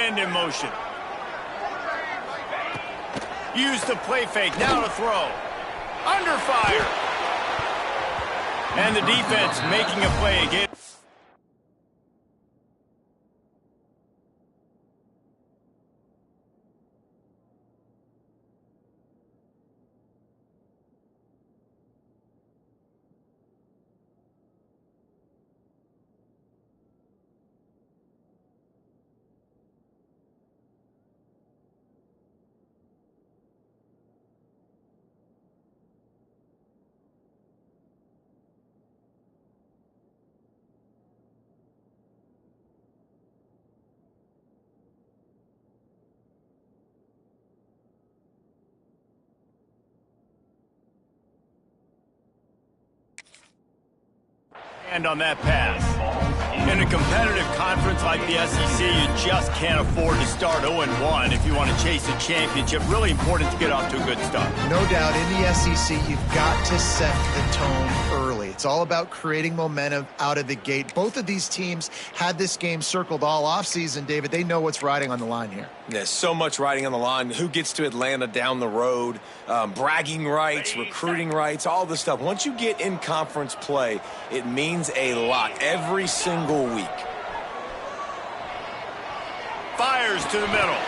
end in motion. Use the play fake, now to throw. Under fire. And the defense making a play again. And on that pass. In a competitive conference like the SEC, you just can't afford to start 0-1 if you want to chase a championship. Really important to get off to a good start. No doubt, in the SEC, you've got to set the tone early. It's all about creating momentum out of the gate. Both of these teams had this game circled all offseason, David. They know what's riding on the line here. There's so much riding on the line. Who gets to Atlanta down the road, bragging rights, recruiting rights, all this stuff. Once you get in conference play, it means a lot every single week. Fires to the middle.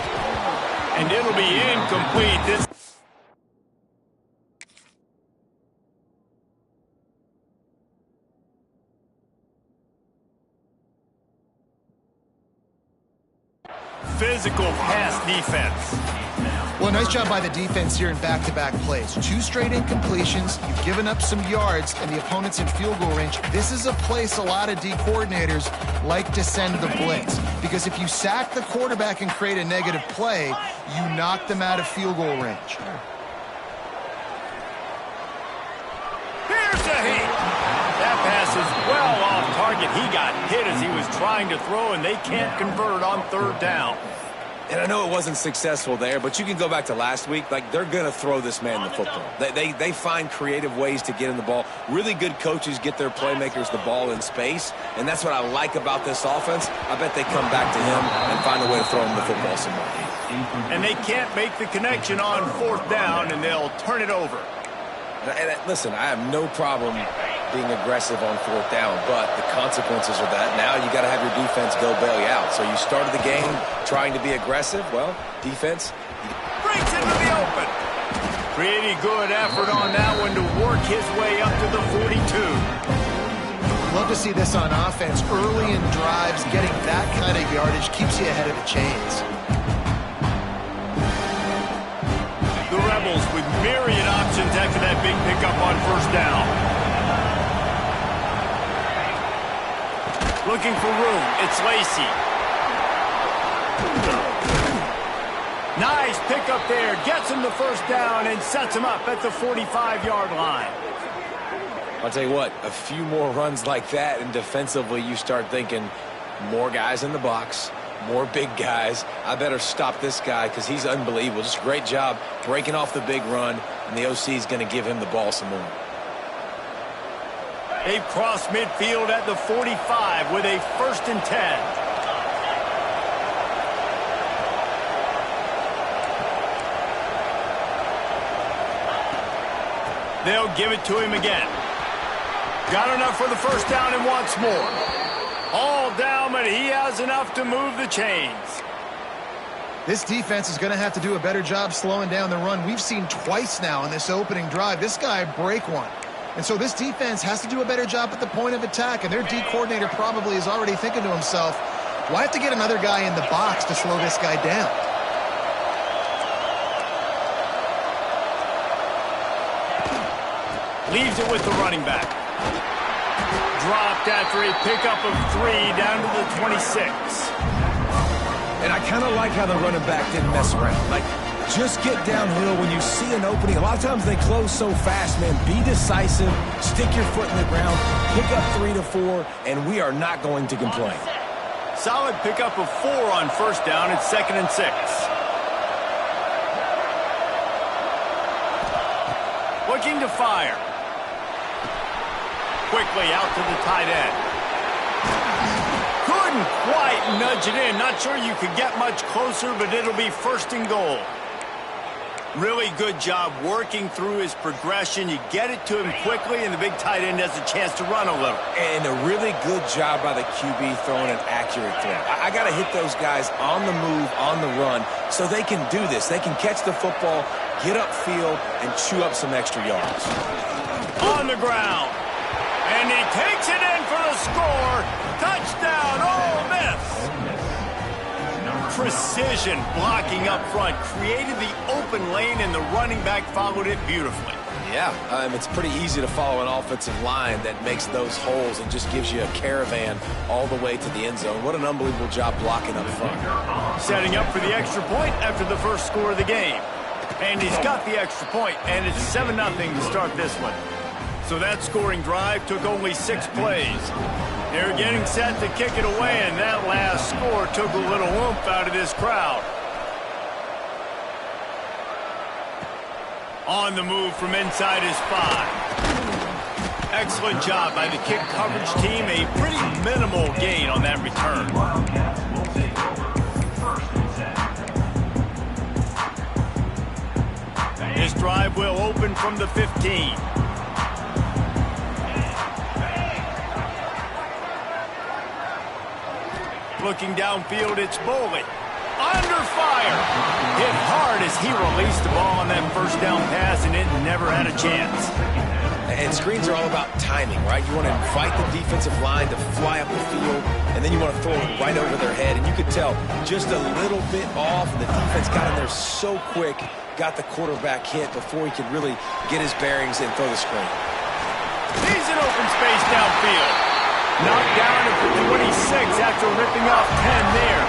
And it'll be incomplete. This physical pass defense. Well, nice job by the defense here in back-to-back plays. 2 straight incompletions, you've given up some yards, and the opponent's in field goal range. This is a place a lot of D coordinators like to send the blitz, because if you sack the quarterback and create a negative play, you knock them out of field goal range. Here's a hit. That pass is well off target. He got hit as he was trying to throw, and they can't convert on 3rd down. And I know it wasn't successful there, but you can go back to last week. Like, they're going to throw this man the football. They find creative ways to get in the ball. Really good coaches get their playmakers the ball in space, and that's what I like about this offense. I bet they come back to him and find a way to throw him the football somewhere. And they can't make the connection on 4th down, and they'll turn it over. And listen, I have no problem being aggressive on 4th down, but the consequences of that, now you got to have your defense go bail you out. So you started the game trying to be aggressive. Well, defense breaks into the open. Pretty good effort on that one to work his way up to the 42. Love to see this on offense. Early in drives, getting that kind of yardage keeps you ahead of the chains. The Rebels with myriad options after that big pickup on 1st down. Looking for room. It's Lacy. Nice pickup there. Gets him the 1st down and sets him up at the 45-yard line. I'll tell you what, a few more runs like that, and defensively you start thinking more guys in the box, more big guys. I better stop this guy because he's unbelievable. Just a great job breaking off the big run, and the OC is going to give him the ball some more. They've crossed midfield at the 45 with a 1st and 10. They'll give it to him again. Got enough for the 1st down and wants more. All down, but he has enough to move the chains. This defense is going to have to do a better job slowing down the run. We've seen twice now in this opening drive. This guy break one. And so this defense has to do a better job at the point of attack. And their D coordinator probably is already thinking to himself, well, I have to get another guy in the box to slow this guy down. Leaves it with the running back. Dropped after a pickup of 3 down to the 26. And I kind of like how the running back didn't mess around. Like, just get downhill when you see an opening. A lot of times they close so fast, man. Be decisive, stick your foot in the ground, pick up 3 to 4, and we are not going to complain. Solid pickup of 4 on 1st down. It's 2nd and 6. Looking to fire. Quickly out to the tight end. Good Couldn't quite nudge it in. Not sure you could get much closer, but it'll be first and goal. Really good job working through his progression. You get it to him quickly, and the big tight end has a chance to run a little. And a really good job by the QB throwing an accurate throw. I got to hit those guys on the move, on the run, so they can do this. They can catch the football, get upfield, and chew up some extra yards. On the ground. And he takes it in for the score. Touchdown, Ole Miss. Precision blocking up front. Created the open lane, and the running back followed it beautifully. Yeah, it's pretty easy to follow an offensive line that makes those holes and just gives you a caravan all the way to the end zone. What an unbelievable job blocking up front. Setting up for the extra point after the first score of the game. And he's got the extra point, and it's 7-0 to start this one. So that scoring drive took only 6 plays. They're getting set to kick it away, and that last score took a little oomph out of this crowd. On the move from inside his 5. Excellent job by the kick coverage team. A pretty minimal gain on that return. This drive will open from the 15. Looking downfield, it's Boley. Under fire. Hit hard as he released the ball on that first down pass, and it never had a chance. And screens are all about timing, right? You want to invite the defensive line to fly up the field, and then you want to throw it right over their head. And you could tell just a little bit off, and the defense got in there so quick, got the quarterback hit before he could really get his bearings and throw the screen. He's in open space downfield. Knocked down at the 26 after ripping off 10 there.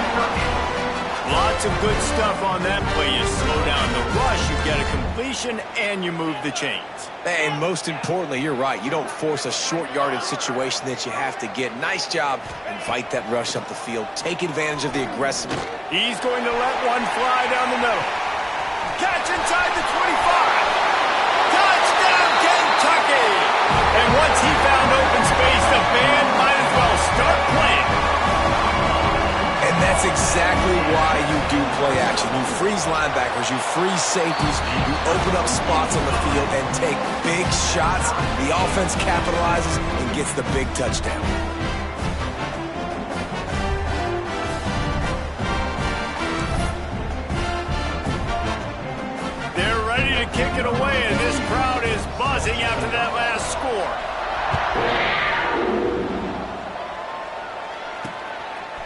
Lots of good stuff on that play. You slow down the rush, you get a completion, and you move the chains. And most importantly, you're right. You don't force a short yardage situation that you have to get. Nice job. Invite that rush up the field. Take advantage of the aggressive. He's going to let one fly down the middle. Catch inside the 25. Touchdown, Kentucky! And once he found open space, the band might as well start playing. And that's exactly why you do play action. You freeze linebackers, you freeze safeties, you open up spots on the field and take big shots. The offense capitalizes and gets the big touchdown. They're ready to kick it away, and this crowd is buzzing after that last score.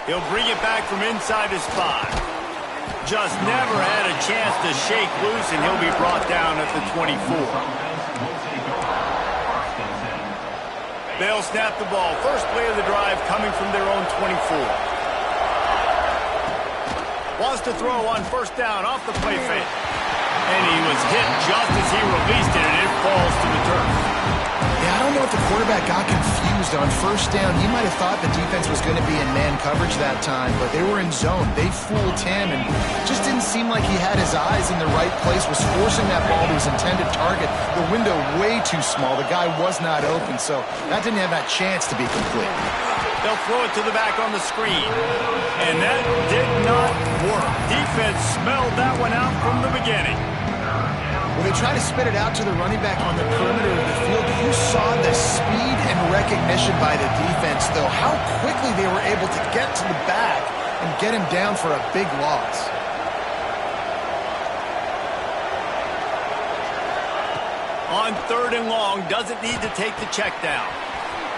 He'll bring it back from inside his 5. Just never had a chance to shake loose, and he'll be brought down at the 24. They'll snap the ball. First play of the drive coming from their own 24. Wants to throw on first down off the play fake. And he was hit just as he released it, and it falls to the turf. Yeah, I don't know if the quarterback got confused on first down. He might have thought the defense was going to be in man coverage that time, but they were in zone. They fooled him and just didn't seem like he had his eyes in the right place, was forcing that ball to his intended target. The window way too small. The guy was not open, so that didn't have that chance to be complete. They'll throw it to the back on the screen. And that did not work. Defense smelled that one out from the beginning. When they try to spit it out to the running back on the perimeter of the field, you saw the speed and recognition by the defense, though, how quickly they were able to get to the back and get him down for a big loss. On 3rd and long, doesn't need to take the check down.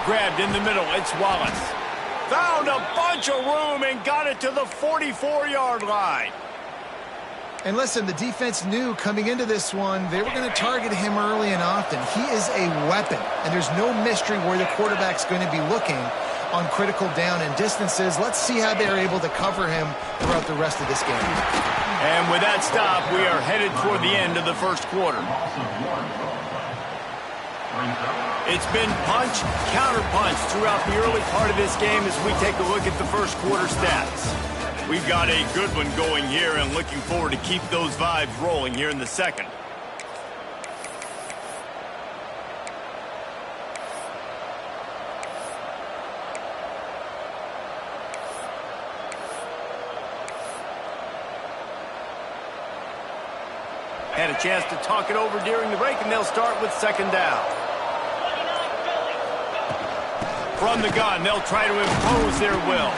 Grabbed in the middle, it's Wallace. Found a bunch of room and got it to the 44-yard line. And listen, the defense knew coming into this one, they were going to target him early and often. He is a weapon, and there's no mystery where the quarterback's going to be looking on critical down and distances. Let's see how they're able to cover him throughout the rest of this game. And with that stop, we are headed toward the end of the first quarter. It's been punch, counter-punch throughout the early part of this game as we take a look at the first quarter stats. We've got a good one going here and looking forward to keep those vibes rolling here in the second. Had a chance to talk it over during the break, and they'll start with second down. From the gun, they'll try to impose their will.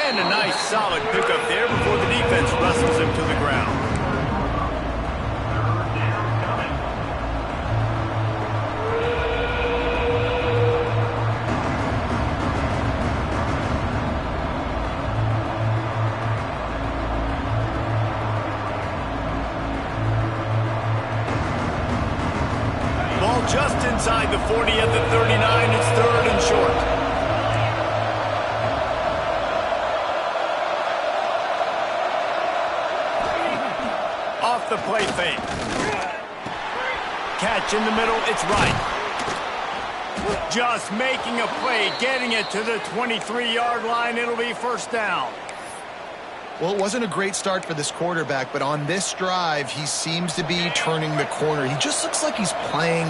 And a nice, solid pickup there before the defense wrestles him to the ground. Ball just inside the 40 at the 39. It's third and short. Off the play fake. Catch in the middle, it's right. Just making a play, getting it to the 23-yard line. It'll be first down. Well, it wasn't a great start for this quarterback, but on this drive, he seems to be turning the corner. He just looks like he's playing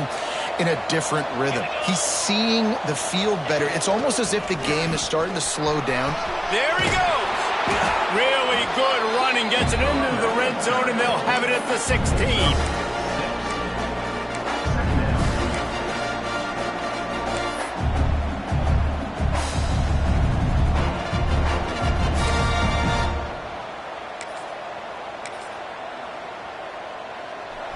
in a different rhythm. He's seeing the field better. It's almost as if the game is starting to slow down. There he goes. Really good running, gets it into the red zone, and they'll have it at the 16.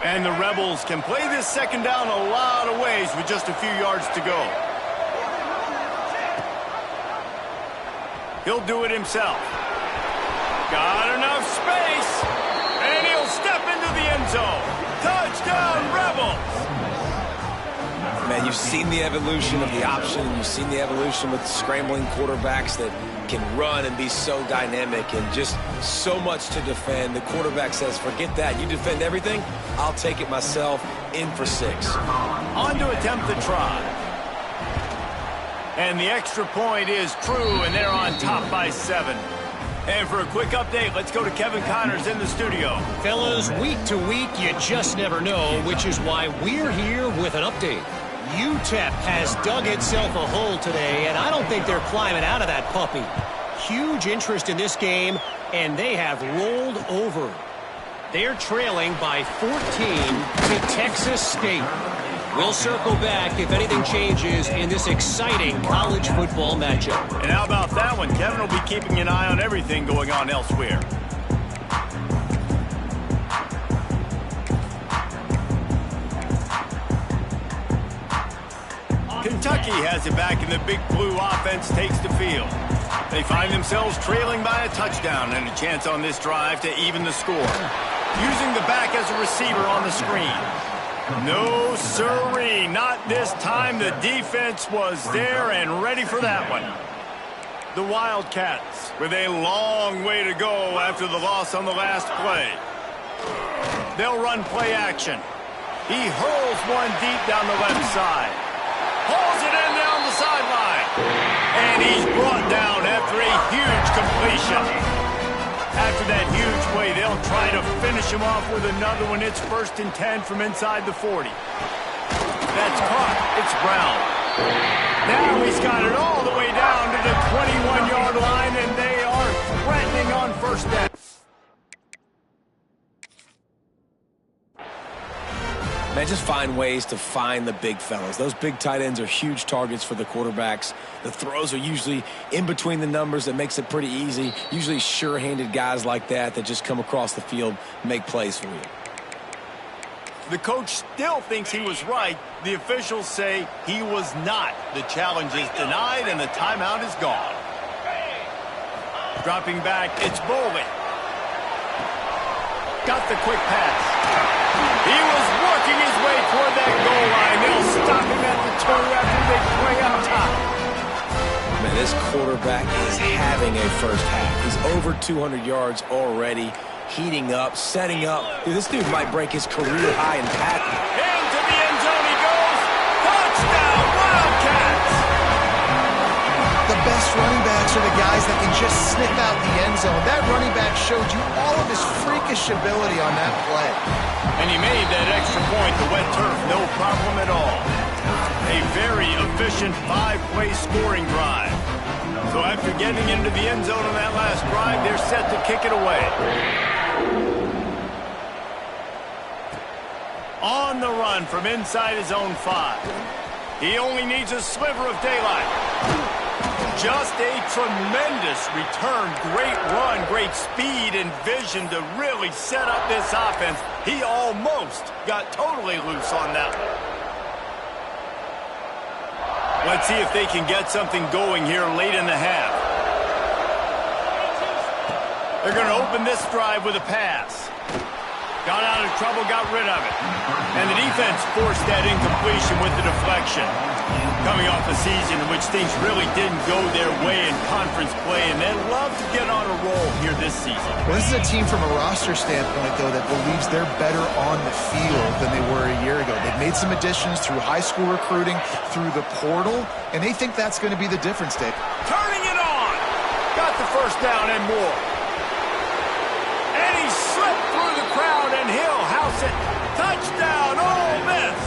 And the Rebels can play this second down a lot of ways with just a few yards to go. He'll do it himself. Got enough space. And he'll step into the end zone. Touchdown, Rebels! Man, you've seen the evolution of the option. You've seen the evolution with scrambling quarterbacks that can run and be so dynamic and just so much to defend. The quarterback says, forget that. You defend everything, I'll take it myself. In for 6. On to attempt the try. And the extra point is true, and they're on top by 7. And for a quick update, let's go to Kevin Connors in the studio. Fellas, week to week, you just never know, which is why we're here with an update. UTEP has dug itself a hole today, and I don't think they're climbing out of that puppy. Huge interest in this game, and they have rolled over. They're trailing by 14 to Texas State. We'll circle back if anything changes in this exciting college football matchup. And how about that one? Kevin will be keeping an eye on everything going on elsewhere. Kentucky has it back, and the Big Blue offense takes the field. They find themselves trailing by a touchdown and a chance on this drive to even the score. Using the back as a receiver on the screen. No siree, not this time. The defense was there and ready for that one. The Wildcats with a long way to go after the loss on the last play. They'll run play action. He hurls one deep down the left side. Hauls it in down the sideline. And he's brought down after a huge completion. After that huge play, they'll try to finish him off with another one. It's 1st and 10 from inside the 40. That's caught. It's Brown. Now he's got it all the way down to the 21-yard line, and they are threatening on first down. Man, just find ways to find the big fellas. Those big tight ends are huge targets for the quarterbacks. The throws are usually in between the numbers. That makes it pretty easy. Usually sure-handed guys like that just come across the field, make plays for you. The coach still thinks he was right. The officials say he was not. The challenge is denied, and the timeout is gone. Dropping back, it's Bolden. Got the quick pass. He was working his way toward that goal line. They'll stop him at the 2 after they play on top. Man, this quarterback is having a first half. He's over 200 yards already, heating up, setting up. Dude, this dude might break his career high in passing. Into the end zone he goes. Touchdown, Wildcats! The best running backs are the guys that can just sniff out the end zone. That running back showed you all of his freakish ability on that play. And he made that extra point, the wet turf, no problem at all. A very efficient 5-play scoring drive. So after getting into the end zone on that last drive, they're set to kick it away. On the run from inside his own 5. He only needs a sliver of daylight. Just a tremendous return. Great run, great speed and vision to really set up this offense. He almost got totally loose on that one. Let's see if they can get something going here late in the half. They're going to open this drive with a pass. Got out of trouble, got rid of it. And the defense forced that incompletion with the deflection. Coming off a season in which things really didn't go their way in conference play, and they'd love to get on a roll here this season. Well, this is a team from a roster standpoint, though, that believes they're better on the field than they were a year ago. They've made some additions through high school recruiting, through the portal, and they think that's going to be the difference, Dave. Turning it on! Got the first down and more. And he slipped through the crowd, and he'll house it. Touchdown, Ole Miss!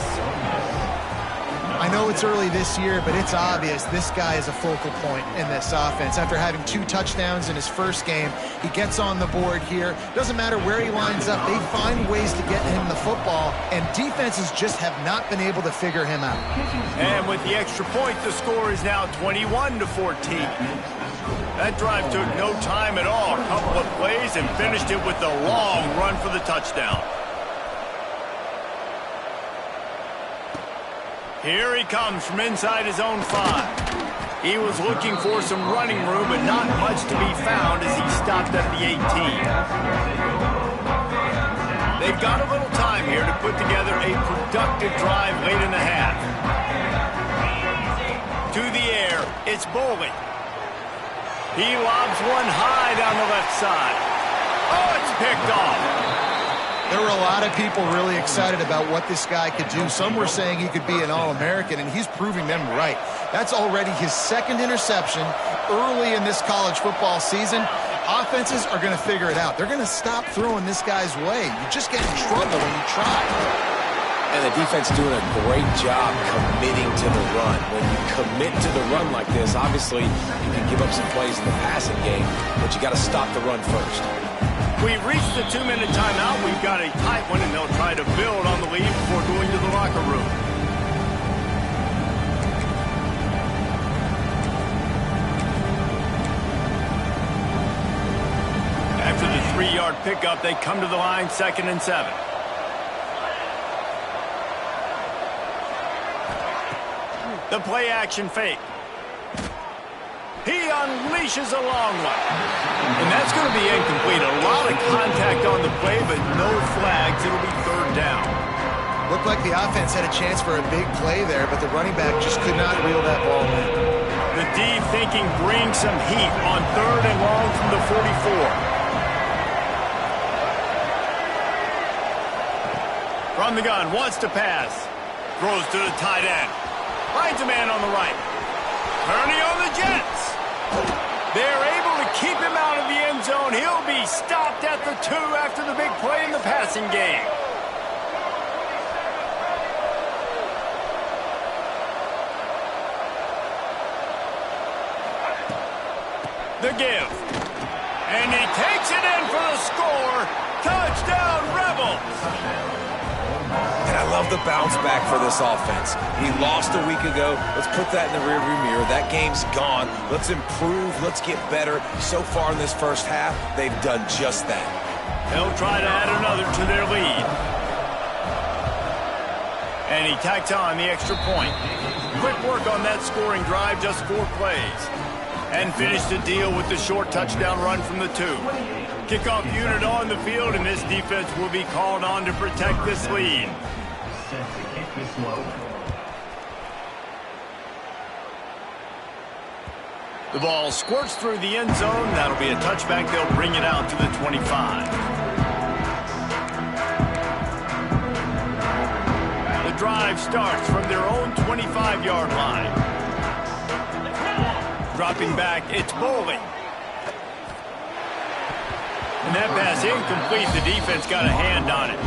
I know it's early this year, but it's obvious this guy is a focal point in this offense. After having 2 touchdowns in his first game, he gets on the board here. Doesn't matter where he lines up, they find ways to get him the football, and defenses just have not been able to figure him out. And with the extra point, the score is now 21-14. That drive took no time at all. A couple of plays and finished it with a long run for the touchdown. Here he comes from inside his own 5. He was looking for some running room, but not much to be found as he stopped at the 18. They've got a little time here to put together a productive drive late in the half. To the air, it's Boley. He lobs one high down the left side. Oh, it's picked off. There were a lot of people really excited about what this guy could do. Some were saying he could be an All-American, and he's proving them right. That's already his 2nd interception early in this college football season. Offenses are going to figure it out. They're going to stop throwing this guy's way. You just get in trouble when you try. And the defense doing a great job committing to the run. When you commit to the run like this, obviously you can give up some plays in the passing game, but you got to stop the run first. We've reached the 2-minute timeout. We've got a tight one, and they'll try to build on the lead before going to the locker room. After the 3-yard pickup, they come to the line, 2nd and 7. The play action fake. He unleashes a long one. And that's going to be incomplete. A lot of contact on the play, but no flags. It'll be 3rd down. Looked like the offense had a chance for a big play there, but the running back just could not reel that ball in. The D thinking bring some heat on 3rd and long from the 44. From the gun, wants to pass. Throws to the tight end. Finds a man on the right. Kearney on the Jets. They're able to keep him out of the end zone. He'll be stopped at the 2 after the big play in the passing game. The give. And he takes it in for the score. Touchdown, Rebels. And I love the bounce back for this offense. He lost a week ago. Let's put that in the rearview mirror. That game's gone. Let's improve. Let's get better. So far in this first half, they've done just that. They'll try to add another to their lead. And he tacks on the extra point. Quick work on that scoring drive, just 4 plays. And finished the deal with the short touchdown run from the 2. Kickoff unit on the field, and this defense will be called on to protect this lead. The ball squirts through the end zone. That'll be a touchback. They'll bring it out to the 25. The drive starts from their own 25-yard line. Dropping back, it's Boley. And that pass incomplete. The defense got a hand on it.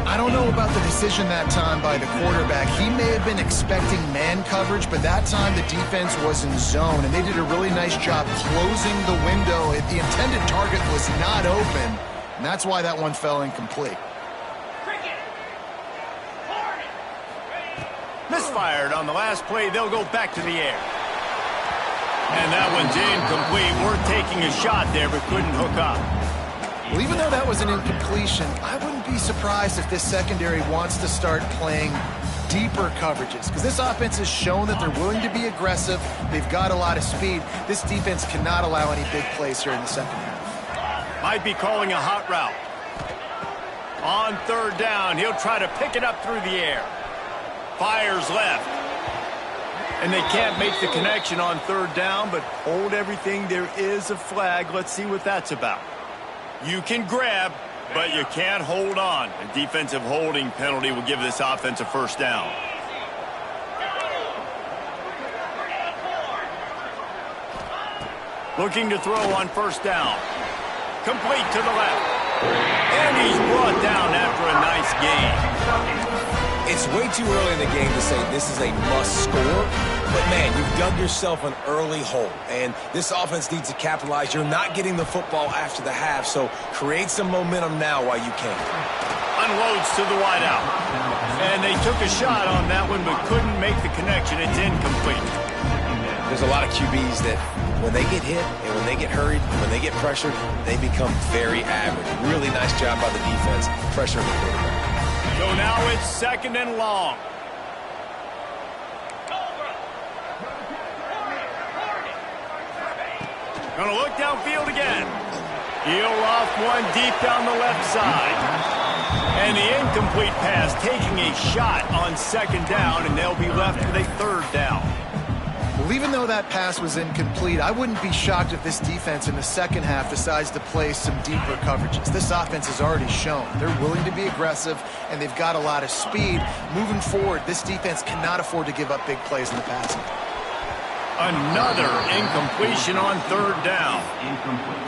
I don't know about the decision that time by the quarterback. He may have been expecting man coverage, but that time the defense was in zone, and they did a really nice job closing the window. The intended target was not open, and that's why that one fell incomplete. misfired. On the last play, they'll go back to the air. And that one's incomplete. Worth taking a shot there, but couldn't hook up. Well, even though that was an incompletion, I wouldn't be surprised if this secondary wants to start playing deeper coverages, because this offense has shown that they're willing to be aggressive. They've got a lot of speed. This defense cannot allow any big plays here in the second half. Might be calling a hot route. On third down, he'll try to pick it up through the air. Fires left. And they can't make the connection on third down, but hold everything. There is a flag. Let's see what that's about. You can grab, but you can't hold on. A defensive holding penalty will give this offense a first down. Looking to throw on first down. Complete to the left. And he's brought down after a nice gain. It's way too early in the game to say this is a must score, but man, you've dug yourself an early hole, and this offense needs to capitalize. You're not getting the football after the half, so create some momentum now while you can. Unloads to the wideout. And they took a shot on that one, but couldn't make the connection. It's incomplete. There's a lot of QBs that when they get hit and when they get hurried, when they get pressured, they become very average. Really nice job by the defense, pressuring the quarterback. So now it's second and long. Gonna look downfield again. He'll off one deep down the left side. And the incomplete pass taking a shot on second down, and they'll be left with a third down. Well, even though that pass was incomplete, I wouldn't be shocked if this defense in the second half decides to play some deeper coverages. This offense has already shown they're willing to be aggressive, and they've got a lot of speed. Moving forward, this defense cannot afford to give up big plays in the passing. Another incompletion on third down.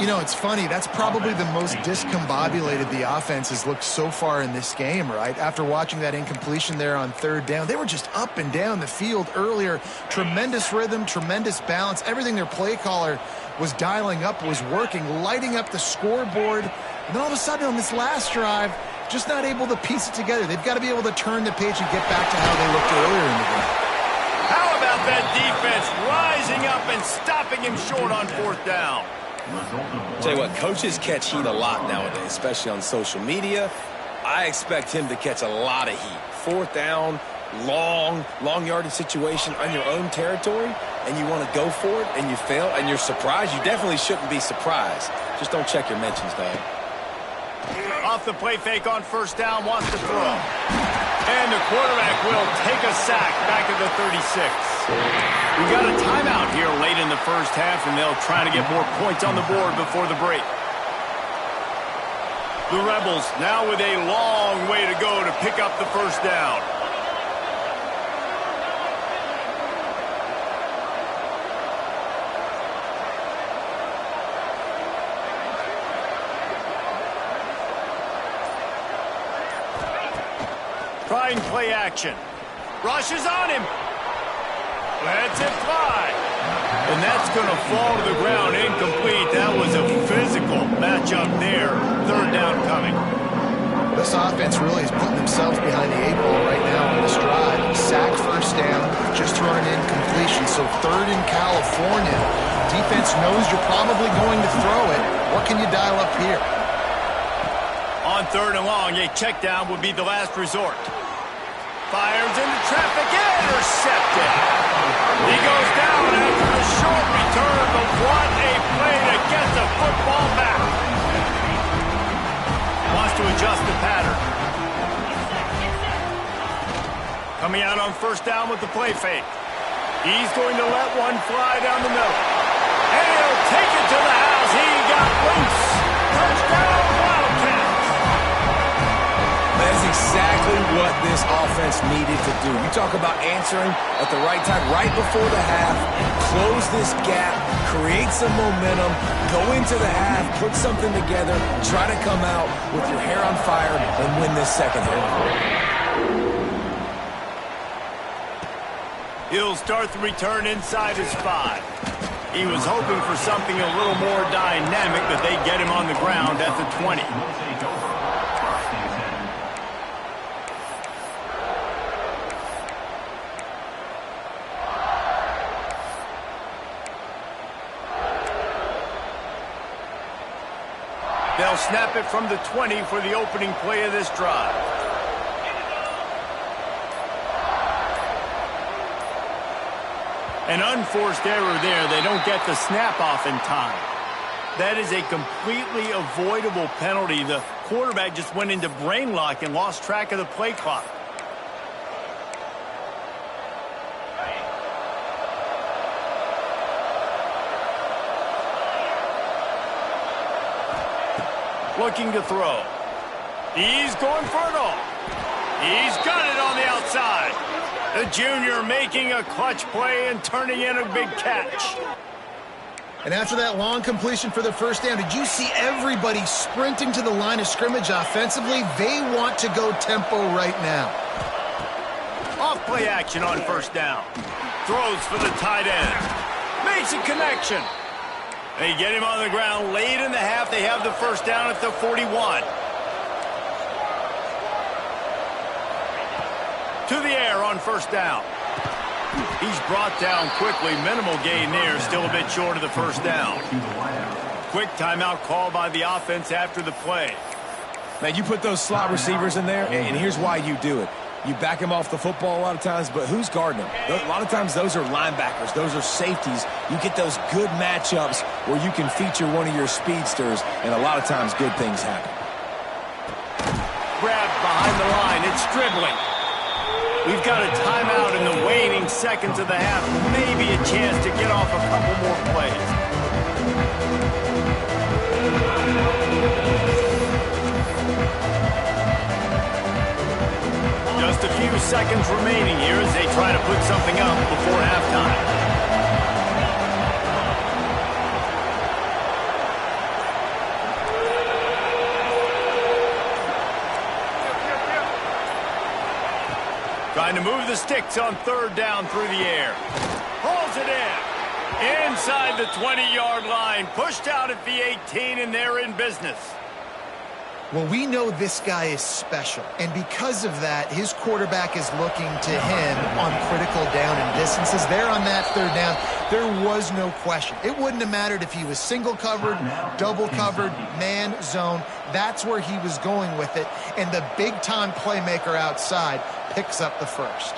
You know, it's funny. That's probably the most discombobulated the offense has looked so far in this game, right? After watching that incompletion there on third down, they were just up and down the field earlier. Tremendous rhythm, tremendous balance. Everything their play caller was dialing up was working, lighting up the scoreboard. And then all of a sudden on this last drive, just not able to piece it together. They've got to be able to turn the page and get back to how they looked earlier in the game. How about that defense rising up and stopping him short on fourth down? Tell you what, coaches catch heat a lot nowadays, especially on social media. I expect him to catch a lot of heat. Fourth down, long yardage situation on your own territory, and you want to go for it, and you fail, and you're surprised. You definitely shouldn't be surprised. Just don't check your mentions, dog. Off the play fake on first down, wants to throw. And the quarterback will take a sack back at the 36. We got a timeout here late in the first half, and they'll try to get more points on the board before the break. The Rebels now with a long way to go to pick up the first down. Trying play action. Rushes on him. Lets it fly. And that's going to fall to the ground incomplete. That was a physical matchup there. Third down coming. This offense really is putting themselves behind the eight ball right now on this drive. Sack first down, just thrown an incompletion. So third in California. Defense knows you're probably going to throw it. What can you dial up here? On third and long, a check down would be the last resort. Fires into traffic, intercepted. He goes down after the short return, but what a play to get the football back. Wants to adjust the pattern. Coming out on first down with the play fake. He's going to let one fly down the middle. And he'll take it to the house. He got loose. Touchdown, Wildcats. That's exactly what this offense needed to do. You talk about answering at the right time, right before the half, close this gap, create some momentum, go into the half, put something together, try to come out with your hair on fire and win this second half. He'll start the return inside his 5. He was hoping for something a little more dynamic, but they get him on the ground at the 20. They'll snap it from the 20 for the opening play of this drive. An unforced error there. They don't get the snap off in time. That is a completely avoidable penalty. The quarterback just went into brain lock and lost track of the play clock. Looking to throw. He's going for it all. He's got it on the outside. The junior making a clutch play and turning in a big catch. And after that long completion for the first down, did you see everybody sprinting to the line of scrimmage offensively? They want to go tempo right now. Off play action on first down. Throws for the tight end. Makes a connection. They get him on the ground late in the half. They have the first down at the 41. To the air on first down. He's brought down quickly. Minimal gain there. Still a bit short of the first down. Quick timeout call by the offense after the play. Man, you put those slot receivers in there, and here's why you do it. You back them off the football a lot of times, but who's guarding them? A lot of times those are linebackers. Those are safeties. You get those good matchups where you can feature one of your speedsters, and a lot of times good things happen. Grabbed behind the line. It's dribbling. We've got a timeout in the waning seconds of the half. Maybe a chance to get off a couple more plays. Just a few seconds remaining here as they try to put something up before halftime. Trying to move the sticks on third down through the air. Hauls it in. Inside the 20-yard line. Pushed out at the 18, and they're in business. Well, we know this guy is special, and because of that, his quarterback is looking to him on critical down and distances. There on that third down, there was no question. It wouldn't have mattered if he was single covered, double covered, man, zone. That's where he was going with it, and the big-time playmaker outside picks up the first.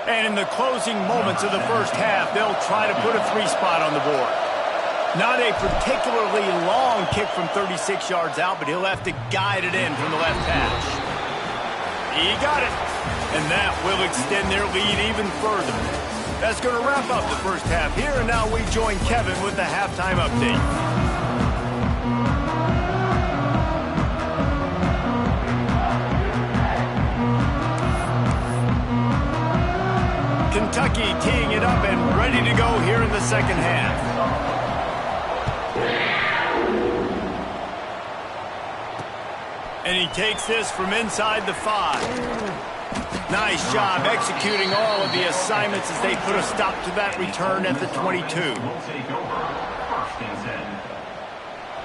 And in the closing moments of the first half, they'll try to put a three spot on the board. Not a particularly long kick from 36 yards out, but he'll have to guide it in from the left hash. He got it. And that will extend their lead even further. That's going to wrap up the first half here, and now we join Kevin with the halftime update. Kentucky teeing it up and ready to go here in the second half. And he takes this from inside the 5. Nice job executing all of the assignments as they put a stop to that return at the 22.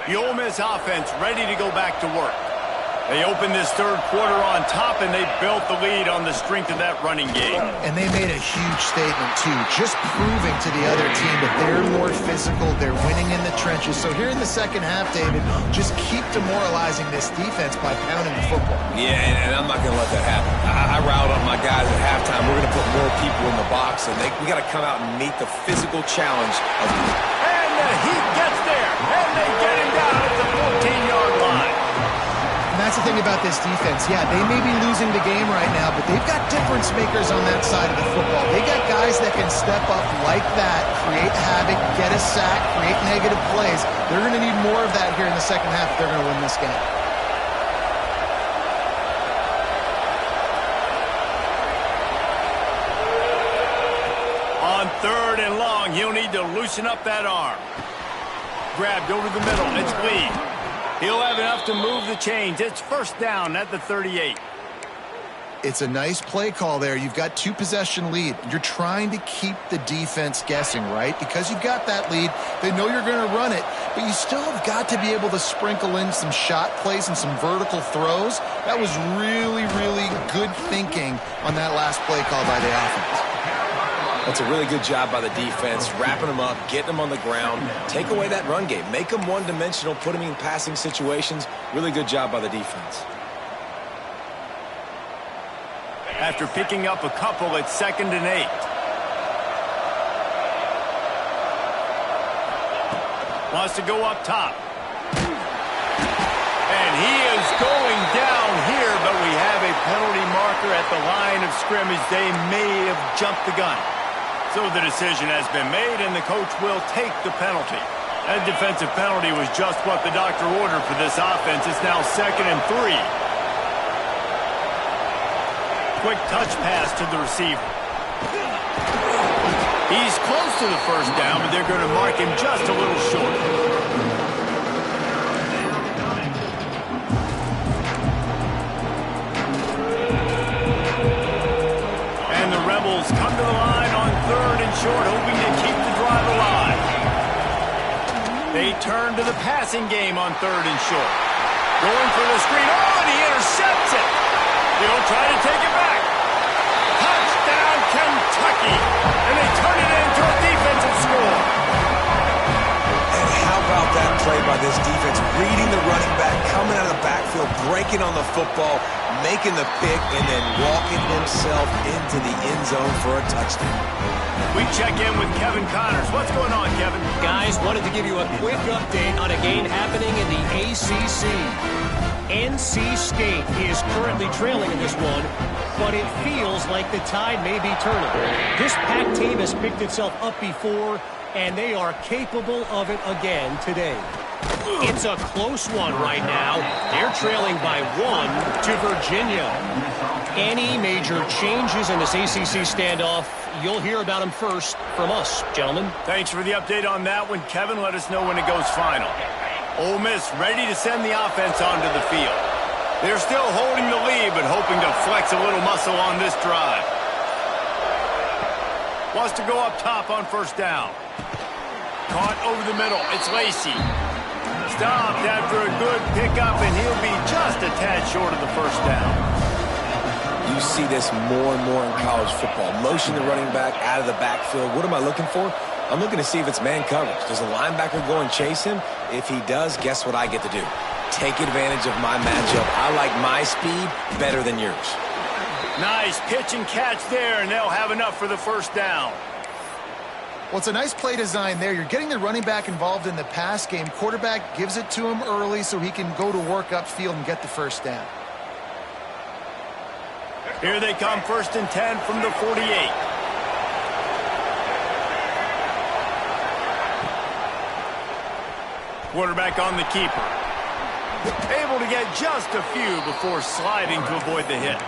The Ole Miss offense ready to go back to work. They opened this third quarter on top, and they built the lead on the strength of that running game. And they made a huge statement, too, just proving to the other team that they're more physical, they're winning in the trenches. So here in the second half, David, just keep demoralizing this defense by pounding the football. Yeah, and I'm not going to let that happen. I riled up my guys at halftime. We're going to put more people in the box, and we got to come out and meet the physical challenge of the game. And the Heat gets there, and they get him down at the 14-yard line. And that's the thing about this defense. Yeah, they may be losing the game right now, but they've got difference makers on that side of the football. They got guys that can step up like that, create havoc, get a sack, create negative plays. They're going to need more of that here in the second half if they're going to win this game. On third and long, he'll need to loosen up that arm. Grabbed over the middle. It's Lee. He'll have enough to move the chains. It's first down at the 38. It's a nice play call there. You've got 2-possession lead. You're trying to keep the defense guessing, right? Because you've got that lead. They know you're going to run it, but you still have got to be able to sprinkle in some shot plays and some vertical throws. That was really, really good thinking on that last play call by the offense. That's a really good job by the defense, wrapping them up, getting them on the ground, take away that run game, make them one-dimensional, put them in passing situations. Really good job by the defense. After picking up a couple, it's 2nd and 8. Wants to go up top. And he is going down here, but we have a penalty marker at the line of scrimmage. They may have jumped the gun. So the decision has been made, and the coach will take the penalty. That defensive penalty was just what the doctor ordered for this offense. It's now 2nd and 3. Quick touch pass to the receiver. He's close to the first down, but they're going to mark him just a little short. And the Rebels come to the line on 3rd and short, hoping to keep the drive alive. They turn to the passing game on 3rd and short. Going for the screen. Oh, and he intercepts it. He'll try to take it back. Touchdown, Kentucky. And they turn it into a defensive score. And how about that play by this defense? Reading the running back, coming out of the backfield, breaking on the football, making the pick, and then walking himself into the end zone for a touchdown. We check in with Kevin Connors. What's going on, Kevin? Guys, wanted to give you a quick update on a game happening in the ACC. NC State is currently trailing in this one, but it feels like the tide may be turning. This Pac team has picked itself up before, and they are capable of it again today. It's a close one right now. They're trailing by 1 to Virginia. Any major changes in this ACC standoff, you'll hear about them first from us, gentlemen. Thanks for the update on that one, Kevin. Let us know when it goes final. Ole Miss ready to send the offense onto the field. They're still holding the lead, but hoping to flex a little muscle on this drive. Wants to go up top on 1st down. Caught over the middle. It's Lacey. Stopped after a good pickup, and he'll be just a tad short of the 1st down. You see this more and more in college football. Motion the running back out of the backfield. What am I looking for? I'm looking to see if it's man coverage. Does the linebacker go and chase him? If he does, guess what I get to do? Take advantage of my matchup. I like my speed better than yours. Nice pitch and catch there, and they'll have enough for the 1st down. Well, it's a nice play design there. You're getting the running back involved in the pass game. Quarterback gives it to him early so he can go to work upfield and get the 1st down. Here they come, 1st and 10 from the 48. Quarterback on the keeper. Able to get just a few before sliding to avoid the hit.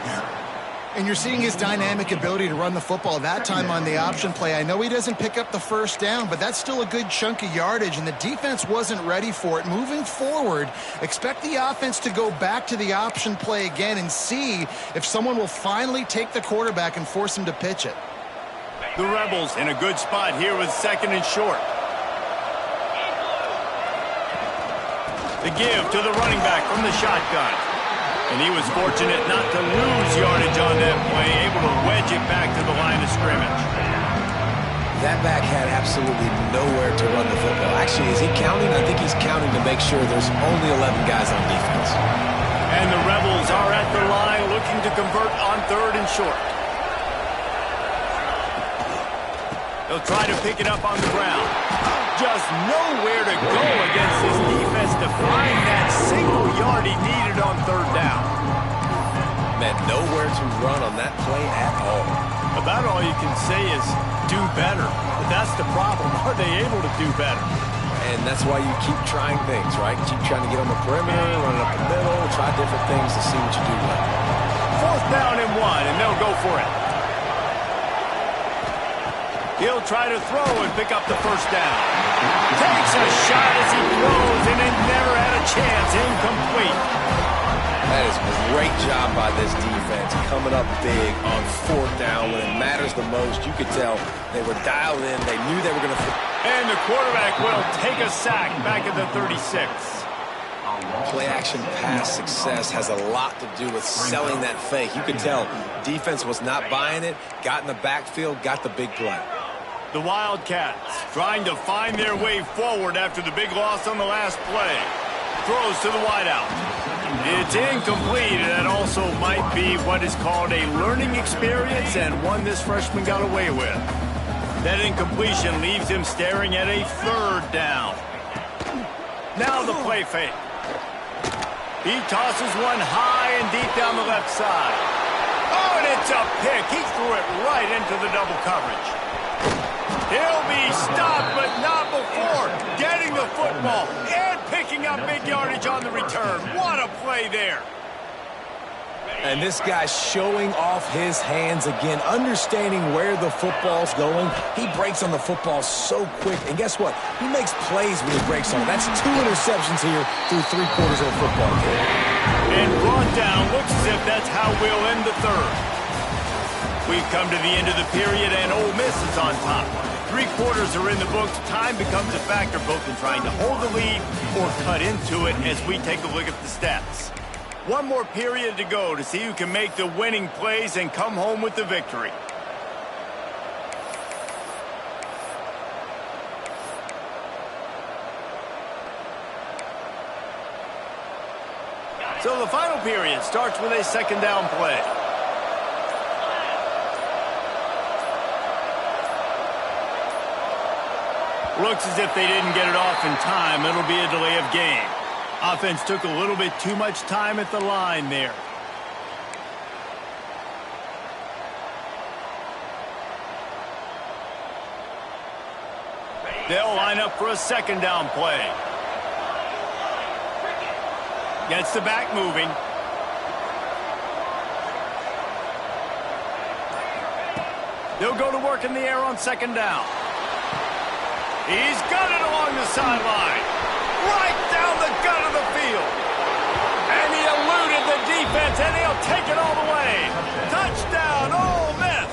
And you're seeing his dynamic ability to run the football that time on the option play. I know he doesn't pick up the 1st down, but that's still a good chunk of yardage, and the defense wasn't ready for it. Moving forward, expect the offense to go back to the option play again and see if someone will finally take the quarterback and force him to pitch it. The Rebels in a good spot here with 2nd and short. The give to the running back from the shotgun. And he was fortunate not to lose yardage on that play, able to wedge it back to the line of scrimmage. That back had absolutely nowhere to run the football. Actually, is he counting? I think he's counting to make sure there's only 11 guys on defense. And the Rebels are at the line looking to convert on 3rd and short. They'll try to pick it up on the ground. Just nowhere to go against this defense to find that single yard he needed on 3rd down. Man, nowhere to run on that play at all. About all you can say is do better. But that's the problem. Are they able to do better? And that's why you keep trying things, right? Keep trying to get on the perimeter, run up the middle, try different things to see what you do well. 4th down and 1, and they'll go for it. He'll try to throw and pick up the 1st down. Takes a shot as he throws, and it never had a chance. Incomplete. That is a great job by this defense, coming up big on 4th down when it matters the most. You could tell they were dialed in. They knew they were going to... And the quarterback will take a sack back at the 36. Play-action pass success has a lot to do with selling that fake. You could tell defense was not buying it, got in the backfield, got the big play. The Wildcats trying to find their way forward after the big loss on the last play. Throws to the wideout. It's incomplete, and that also might be what is called a learning experience and one this freshman got away with. That incompletion leaves him staring at a third down. Now the play fake. He tosses one high and deep down the left side. Oh, and it's a pick. He threw it right into the double coverage. He'll be stopped, but not before getting the football and picking up big yardage on the return. What a play there. And this guy's showing off his hands again, understanding where the football's going. He breaks on the football so quick. And guess what? He makes plays when he breaks on it. That's 2 interceptions here through 3 quarters of a football game. And brought down. Looks as if that's how we'll end the third. We've come to the end of the period, and Ole Miss is on top. 3 quarters are in the books. Time becomes a factor both in trying to hold the lead or cut into it as we take a look at the stats. 1 more period to go to see who can make the winning plays and come home with the victory. So the final period starts with a 2nd down play. Looks as if they didn't get it off in time. It'll be a delay of game. Offense took a little bit too much time at the line there. They'll line up for a 2nd down play. Gets the back moving. They'll go to work in the air on 2nd down. He's got it along the sideline. Right down the gut of the field. And he eluded the defense, and he'll take it all the way. Touchdown, Ole Miss.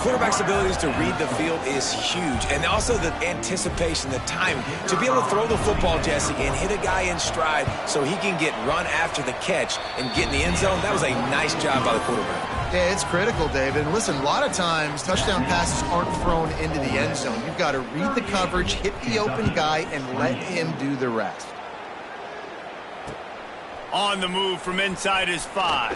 Quarterback's abilities to read the field is huge, and also the anticipation, the timing. To be able to throw the football, Jesse, and hit a guy in stride so he can get run after the catch and get in the end zone, that was a nice job by the quarterback. Yeah, it's critical, David. And listen, a lot of times touchdown passes aren't thrown into the end zone. You've got to read the coverage, hit the open guy, and let him do the rest. On the move from inside his 5.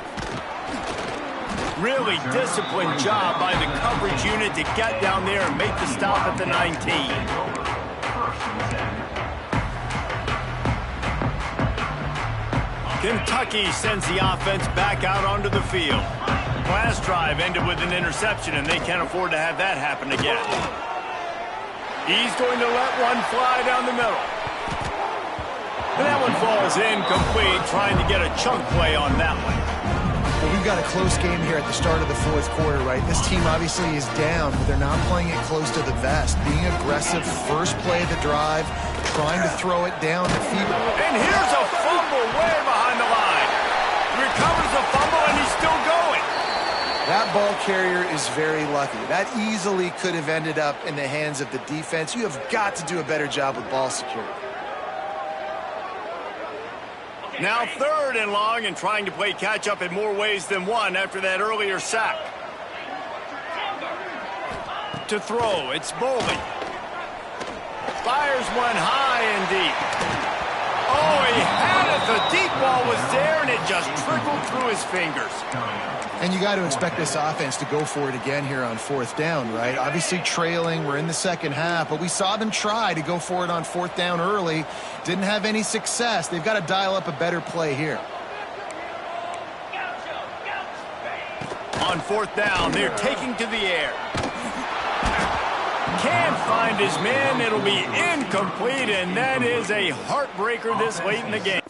Really disciplined job by the coverage unit to get down there and make the stop at the 19. Kentucky sends the offense back out onto the field. Last drive ended with an interception, and they can't afford to have that happen again. He's going to let one fly down the middle. And that one falls incomplete, trying to get a chunk play on that one. Well, we've got a close game here at the start of the 4th quarter, right? This team obviously is down, but they're not playing it close to the vest. Being aggressive, first play of the drive, trying to throw it down the field. And here's a fumble way behind the line. Recovers the fumble, and he's still going. That ball carrier is very lucky. That easily could have ended up in the hands of the defense. You have got to do a better job with ball security. Now 3rd and long, and trying to play catch-up in more ways than one after that earlier sack. To throw, it's Bolden. Fires one high and deep. Oh, he had it. The deep ball was there, and it just trickled through his fingers. And you got to expect this offense to go for it again here on 4th down, right? Obviously trailing, we're in the 2nd half, but we saw them try to go for it on 4th down early. Didn't have any success. They've got to dial up a better play here. On 4th down, they're taking to the air. Can't find his man. It'll be incomplete, and that is a heartbreaker this late in the game.